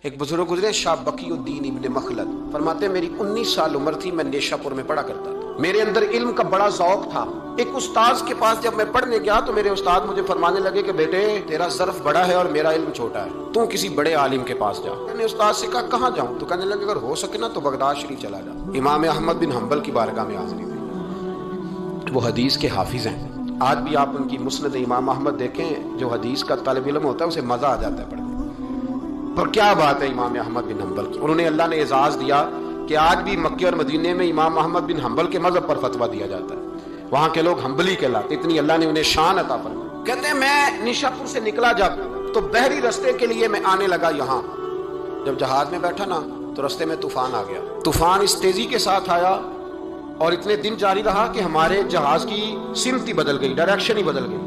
ایک بزرگ گزرے شاہ بقی الدین ابن مخلد، فرماتے میری 19 سال عمر تھی، میں نیشا پور میں پڑھا کرتا تھا، میرے اندر علم کا بڑا ذوق تھا۔ ایک استاذ کے پاس جب میں پڑھنے گیا تو میرے استاد مجھے فرمانے لگے کہ بیٹے تیرا ظرف بڑا ہے اور میرا علم چھوٹا ہے، تو کسی بڑے عالم کے پاس جا۔ میں نے استاد سے کہا کہاں جاؤں؟ تو کہنے لگے اگر ہو سکے نا تو بغداد شریف چلا جا۔ امام احمد بن حنبل کی بارگاہ میں حاضری دی، وہ حدیث کے حافظ ہیں۔ آج بھی آپ ان کی مسند امام احمد دیکھیں، جو حدیث کا طالب علم ہوتا ہے اسے مزہ آ جاتا ہے پڑھنے پر۔ کیا بات ہے امام احمد بن حنبل کی، انہوں نے اللہ نے اعزاز دیا کہ آج بھی مکے اور مدینے میں امام احمد بن حنبل کے مذہب پر فتویٰ دیا جاتا ہے، وہاں کے لوگ حنبلی کہلاتے، اتنی اللہ نے انہیں شان عطا فرمائی۔ کہتے ہیں میں نیشاپور سے نکلا جب تو بحری رستے کے لیے میں آنے لگا یہاں، جب جہاز میں بیٹھا نا تو رستے میں طوفان آ گیا۔ طوفان اس تیزی کے ساتھ آیا اور اتنے دن جاری رہا کہ ہمارے جہاز کی سمت ہی بدل گئی، ڈائریکشن ہی بدل گئی،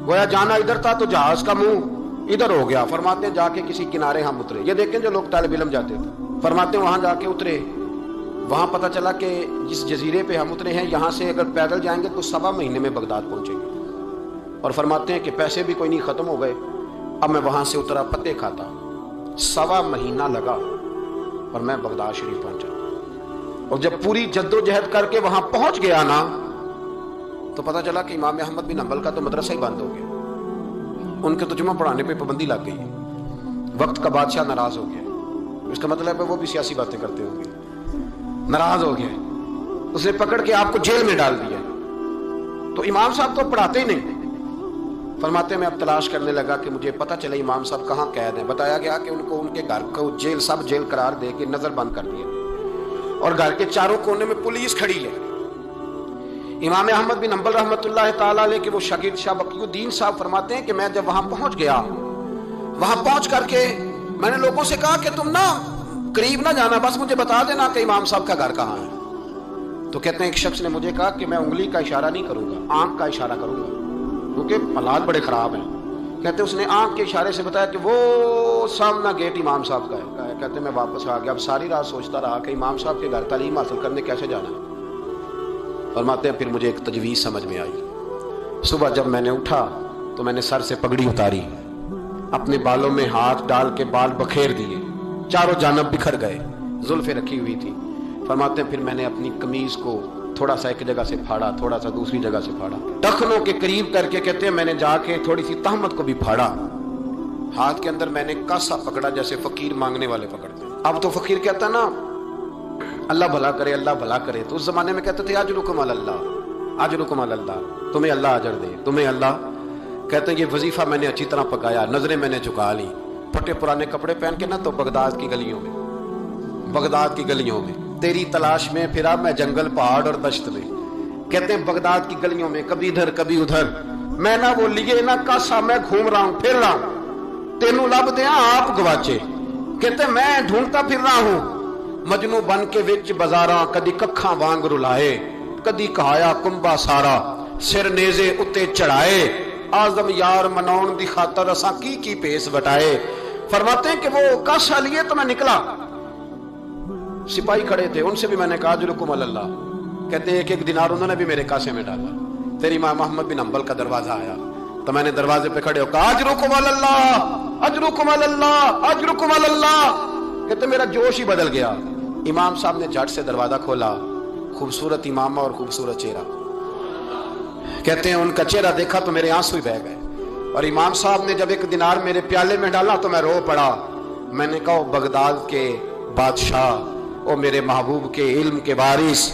گویا جانا ادھر تھا تو جہاز کا منہ ادھر ہو گیا۔ فرماتے ہیں جا کے کسی کنارے ہم اترے، یہ دیکھیں جو لوگ طالب علم جاتے تھے، فرماتے ہیں وہاں جا کے اترے، وہاں پتہ چلا کہ جس جزیرے پہ ہم اترے ہیں یہاں سے اگر پیدل جائیں گے تو 7 مہینے میں بغداد پہنچیں گے، اور فرماتے ہیں کہ پیسے بھی کوئی نہیں ختم ہو گئے۔ اب میں وہاں سے اترا پتے کھاتا، 1.25 مہینہ لگا اور میں بغداد شریف پہنچا، اور جب پوری جد و جہد کر کے وہاں پہنچ گیا نا تو پتہ چلا کہ امام احمد بن حنبل کا تو مدرسہ ہی بند ہو گیا، ان کے تو جمعہ پڑھانے پہ پابندی لگ گئی، وقت کا بادشاہ ناراض ہو گیا۔ اس کا مطلب ہے وہ بھی سیاسی باتیں کرتے ہوں گے، ناراض ہو گیا، اس نے پکڑ کے آپ کو جیل میں ڈال دیا۔ تو امام صاحب تو پڑھاتے ہی نہیں۔ فرماتے میں اب تلاش کرنے لگا کہ مجھے پتہ چلے امام صاحب کہاں قید ہیں۔ بتایا گیا کہ ان کو ان کے گھر کو جیل، سب جیل قرار دے کے نظر بند کر دیا، اور گھر کے چاروں کونے میں پولیس کھڑی ہے۔ امام احمد بن حنبل رحمۃ اللہ تعالیٰ علیہ کے وہ شاگرد شاہ بقی الدین صاحب فرماتے ہیں کہ میں جب وہاں پہنچ گیا، وہاں پہنچ کر کے میں نے لوگوں سے کہا کہ تم نا قریب نہ جانا، بس مجھے بتا دینا کہ امام صاحب کا گھر کہاں ہے۔ تو کہتے ہیں ایک شخص نے مجھے کہا کہ میں انگلی کا اشارہ نہیں کروں گا، آنکھ کا اشارہ کروں گا، کیونکہ حالات بڑے خراب ہیں۔ کہتے ہیں اس نے آنکھ کے اشارے سے بتایا کہ وہ سامنا گیٹ امام صاحب کا ہے۔ کہتے ہیں میں واپس آ گیا، اب ساری رات سوچتا رہا کہ امام صاحب کے گھر تعلیم حاصل کرنے کیسے جانا ہے۔ فرماتے ہیں پھر مجھے ایک تجویز سمجھ میں آئی۔ صبح جب میں نے اٹھا تو میں نے سر سے پگڑی اتاری، اپنے بالوں میں ہاتھ ڈال کے بال بکھیر دیے، چاروں جانب بکھر گئے، زلفیں رکھی ہوئی تھی۔ فرماتے ہیں پھر میں نے اپنی قمیض کو تھوڑا سا ایک جگہ سے پھاڑا، تھوڑا سا دوسری جگہ سے پھاڑا، ٹخنوں کے قریب کر کے کہتے ہیں میں نے جا کے تھوڑی سی تہمت کو بھی پھاڑا۔ ہاتھ کے اندر میں نے کاسا پکڑا جیسے فقیر مانگنے والے پکڑتے ہیں۔ اب تو فقیر کہتا نا اللہ بھلا کرے، اللہ بھلا کرے، تو اس زمانے میں کہتے تھے اجرکم علی اللہ، اجرکم علی اللہ، تمہیں اللہ اجر دے، تمہیں اللہ۔ کہتے ہیں یہ وظیفہ میں نے اچھی طرح پکایا، نظریں میں نے جھکا لی، پھٹے پرانے کپڑے پہن کے نا تو بغداد کی گلیوں میں، بغداد کی گلیوں میں تیری تلاش میں پھرا میں جنگل پہاڑ اور دشت میں۔ کہتے ہیں بغداد کی گلیوں میں کبھی ادھر کبھی ادھر میں نہ وہ لیے نہ کاسا، میں گھوم رہا ہوں، پھر رہا ہوں، تینوں لب دیا آپ گواچے۔ کہتے ہیں میں ڈھونڈتا پھر رہا ہوں مجنو بن کے وچ بازاراں، کدی ککھاں وانگ رلائے، کدی کہایا کنبا سارا، سر نیزے اتے چڑھائے، آزم یار مناؤن دی خاطر اساں کی پیس وٹائے۔ فرماتے ہیں کہ وہ کاسا لیے تو میں نکلا، سپاہی کھڑے تھے، ان سے بھی میں نے کہا اجرکم علی اللہ۔ کہتے ہیں ایک دینار انہوں نے بھی میرے کاسے میں ڈالا۔ پھر امام احمد بن حنبل کا دروازہ آیا تو میں نے دروازے پہ کھڑے ہو کہا اجرکم علی اللہ، اجرکم علی اللہ، اجرکم علی اللہ۔ کہتے میرا جوش ہی بدل گیا۔ امام صاحب نے جھٹ سے دروازہ کھولا، خوبصورت امامہ اور خوبصورت چہرہ، کہتے ہیں ان کا چہرہ دیکھا تو میرے آنسو ہی بہہ گئے، اور امام صاحب نے جب 1 دینار میرے پیالے میں ڈالا تو میں رو پڑا۔ میں نے کہا بغداد کے بادشاہ، او میرے محبوب کے علم کے وارث،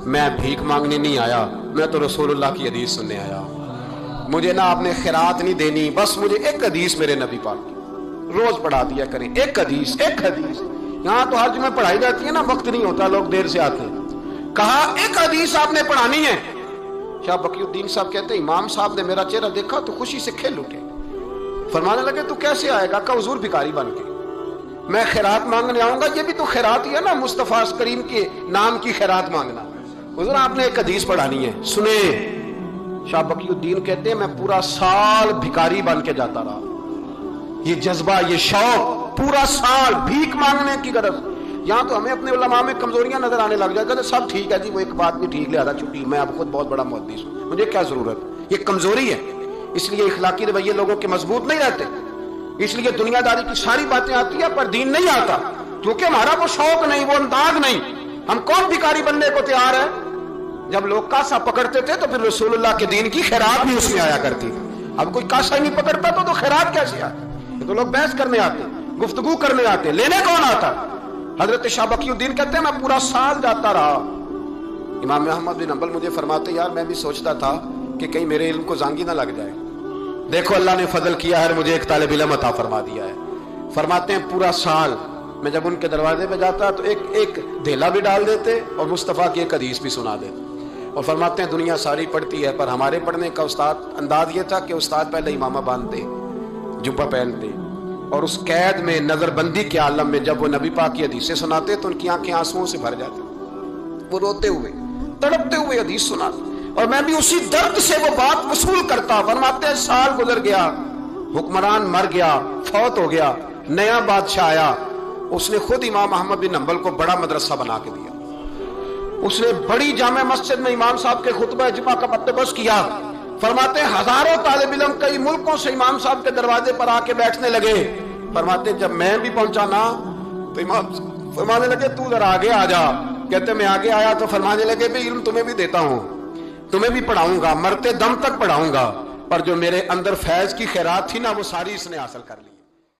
میں بھیک مانگنے نہیں آیا، میں تو رسول اللہ کی حدیث سننے آیا۔ مجھے نہ آپ نے خیرات نہیں دینی، بس مجھے ایک حدیث میرے نبی پاک کی روز پڑھا دیا کریں، ایک حدیث، ایک حدیث۔ یہاں تو ہر جمعہ پڑھائی جاتی ہے نا، وقت نہیں ہوتا، لوگ دیر سے آتے ہیں۔ کہا ایک حدیث آپ نے پڑھانی ہے۔ شاہ بقی الدین صاحب کہتے ہیں امام صاحب نے میرا چہرہ دیکھا تو خوشی سے کھل اٹھے، فرمانے لگے تو کیسے آئے گا؟ کہ حضور بھکاری بن کے میں خیرات مانگنے آؤں گا، یہ بھی تو خیرات ہی ہے نا، مصطفیٰ کریم کے نام کی خیرات مانگنا۔ حضور آپ نے ایک حدیث پڑھانی ہے، سنیں۔ شاہ بقی الدین کہتے ہیں میں پورا سال بھکاری بن کے جاتا رہا، یہ جذبہ، یہ شوق، پورا سال بھیک مانگنے کی غرض۔ یہاں تو ہمیں اپنے علماء میں کمزوریاں نظر آنے لگ جائے، کہتے سب ٹھیک ہے جی، وہ ایک بات بھی ٹھیک، لہذا چھٹی، میں اب خود بہت بڑا محدث ہوں، مجھے کیا ضرورت؟ یہ کمزوری ہے، اس لیے اخلاقی رویے لوگوں کے مضبوط نہیں رہتے۔ اس لیے دنیاداری کی ساری باتیں آتی ہیں پر دین نہیں آتا، کیونکہ ہمارا وہ شوق نہیں، وہ انداز نہیں۔ ہم کون بھکاری بننے کو تیار ہے؟ جب لوگ کاسا پکڑتے تھے تو پھر رسول اللہ کے دین کی خیرات بھی اس میں آیا کرتی تھی۔ اب کوئی کاسا ہی نہیں پکڑتا تو خیرات کیسے آتی؟ تو لوگ بحث کرنے آتے، گفتگو کرنے آتے، لینے کون آتا؟ حضرت شاہ بقی الدین کہتے ہیں میں پورا سال جاتا رہا۔ امام احمد بن حنبل مجھے فرماتے یار میں بھی سوچتا تھا کہ کہیں میرے علم کو زانگی نہ لگ جائے، دیکھو اللہ نے فضل کیا ہے، مجھے ایک طالب علم عطا فرما دیا ہے۔ فرماتے ہیں پورا سال میں جب ان کے دروازے پہ جاتا تو ایک دھیلا بھی ڈال دیتے اور مصطفیٰ کی ایک حدیث بھی سنا دیتے۔ اور فرماتے ہیں دنیا ساری پڑھتی ہے پر ہمارے پڑھنے کا استاد انداز یہ تھا کہ استاد پہلے امامہ باندھتے، جبہ پہنتے، اور اس قید میں نظر بندی کے عالم میں جب وہ نبی پاک کی حدیثیں سناتے تو ان کی آنکھیں آنسوؤں سے بھر جاتی، وہ روتے ہوئے تڑپتے ہوئے حدیث سناتے، اور میں بھی اسی درد سے وہ بات وصول کرتا۔ فرماتے ہیں سال گزر گیا، حکمران مر گیا، فوت ہو گیا، نیا بادشاہ آیا، اس نے خود امام احمد بن حنبل کو بڑا مدرسہ بنا کے دیا، اس نے بڑی جامع مسجد میں امام صاحب کے خطبہ جمعہ کا بندوبست کیا۔ فرماتے ہیں ہزاروں طالب علم کئی ملکوں سے امام صاحب کے دروازے پر آ کے بیٹھنے لگے۔ فرماتے ہیں جب میں بھی پہنچا نا تو امام فرمانے لگے تو ذرا آگے آ جا۔ کہتے میں آگے آیا تو فرمانے لگے بھی علم تمہیں بھی دیتا ہوں، تمہیں بھی پڑھاؤں گا، مرتے دم تک پڑھاؤں گا، پر جو میرے اندر فیض کی خیرات تھی نا وہ ساری اس نے حاصل کر لی۔